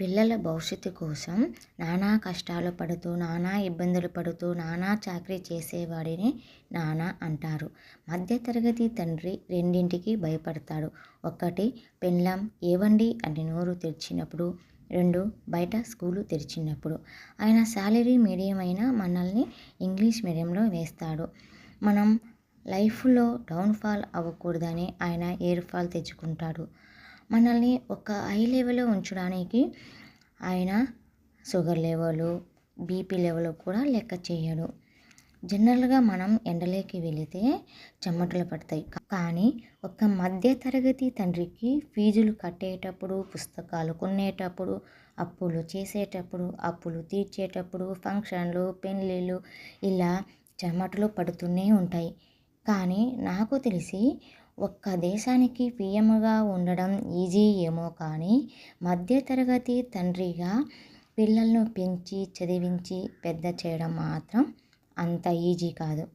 పిల్లల భవిష్యత్తు కోసం నానా కష్టాలు పడుతూ, నానా ఇబ్బందులు పడుతూ, నానా చాకరీ చేసేవాడిని నాన్న అంటారు. మధ్యతరగతి తండ్రి రెండింటికి భయపడతాడు. ఒకటి పెళ్ళాం ఏవండీ అని నోరు తెరిచినప్పుడు, 2 బయట స్కూలు తెరిచినప్పుడు. ఆయన శాలరీ మీడియం అయినా మనల్ని ఇంగ్లీష్ మీడియంలో వేస్తాడు. మనం లైఫ్లో డౌన్ఫాల్ అవ్వకూడదని ఆయన ఎయిర్ ఫాల్ తెచ్చుకుంటాడు. మనల్ని ఒక హై లెవెల్లో ఉంచడానికి ఆయన షుగర్ లెవెల్, బీపీ లెవెల్ కూడా లెక్క చేయడు. జనరల్గా మనం ఎండలోకి వెళితే చెమటలు పడతాయి. కానీ ఒక మధ్యతరగతి తండ్రికి ఫీజులు కట్టేటప్పుడు, పుస్తకాలు కొనేటప్పుడు, అప్పులు చేసేటప్పుడు, అప్పులు తీర్చేటప్పుడు, ఫంక్షన్లు, పెళ్ళిళ్ళు ఇలా చెమటలు పడుతూనే ఉంటాయి. కానీ నాకు తెలిసి ఒక్క దేశానికి పీఎంగా ఉండడం ఈజీ ఏమో కానీ మధ్యతరగతి తండ్రిగా పిల్లలను పెంచి చదివించి పెద్ద చేయడం మాత్రం అంత ఈజీ కాదు.